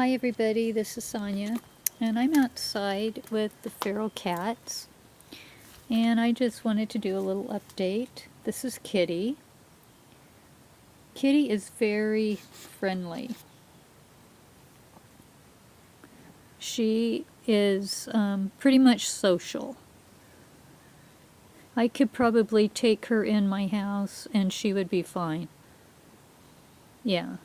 Hi everybody, this is Sonia, and I'm outside with the feral cats, and I just wanted to do a little update. This is Kitty. Kitty is very friendly. She is pretty much social. I could probably take her in my house and she would be fine. Yeah.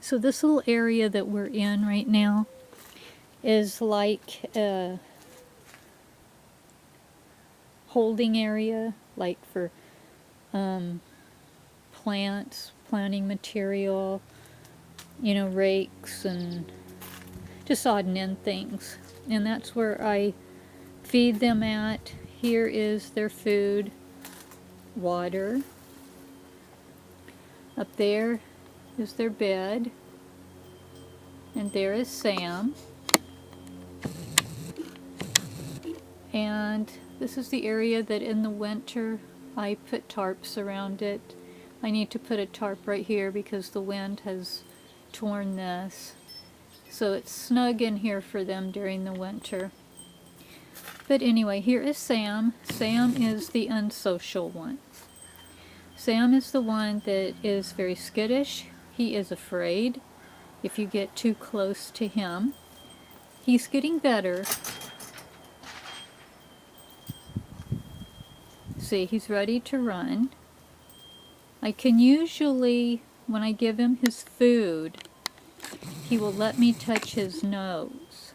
So this little area that we're in right now is like a holding area, like for plants, planting material, rakes and just odd and end things. And that's where I feed them at. Here is their food, water. Up there is their bed. And there is Sam. And this is the area that in the winter I put tarps around it. I need to put a tarp right here because the wind has torn this. So it's snug in here for them during the winter. But anyway, here is Sam. Sam is the unsocial one. Sam is the one that is very skittish. He is afraid if you get too close to him. He's getting better. See, he's ready to run. I can usually, when I give him his food, he will let me touch his nose.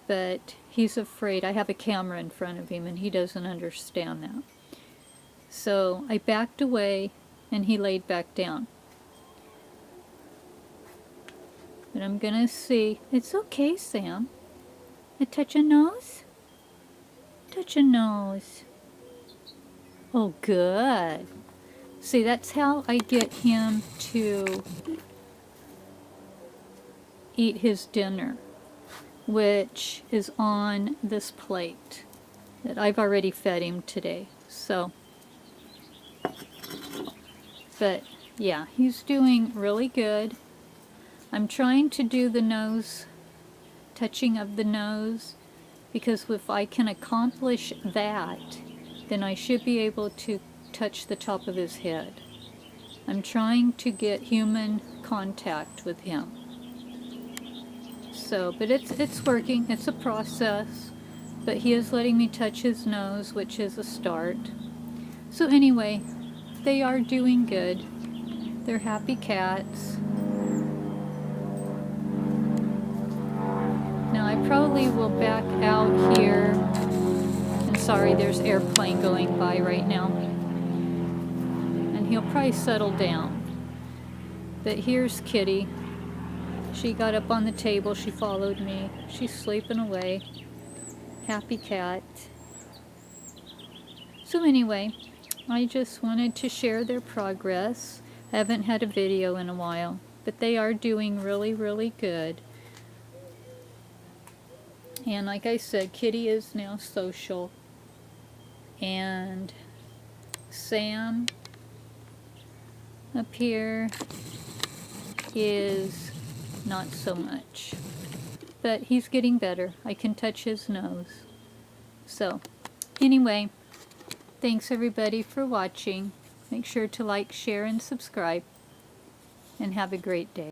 But he's afraid. I have a camera in front of him and he doesn't understand that. So I backed away and he laid back down. But I'm gonna see. It's okay, Sam. I touch a nose? Touch a nose. Oh, good. See, that's how I get him to eat his dinner, which is on this plate that I've already fed him today. So, but yeah, he's doing really good. I'm trying to do the nose, touching of the nose, because if I can accomplish that, then I should be able to touch the top of his head. I'm trying to get human contact with him. So, but it's working. It's a process. But he is letting me touch his nose, which is a start. So anyway, they are doing good. They're happy cats. Now I probably will back out here. And sorry, there's airplane going by right now. And he'll probably settle down. But here's Kitty. She got up on the table, she followed me. She's sleeping away. Happy cat. So anyway, I just wanted to share their progress. I haven't had a video in a while, but they are doing really, really good. And like I said, Kitty is now social. And Sam up here is not so much. But he's getting better. I can touch his nose. So, anyway, thanks everybody for watching. Make sure to like, share, and subscribe. And have a great day.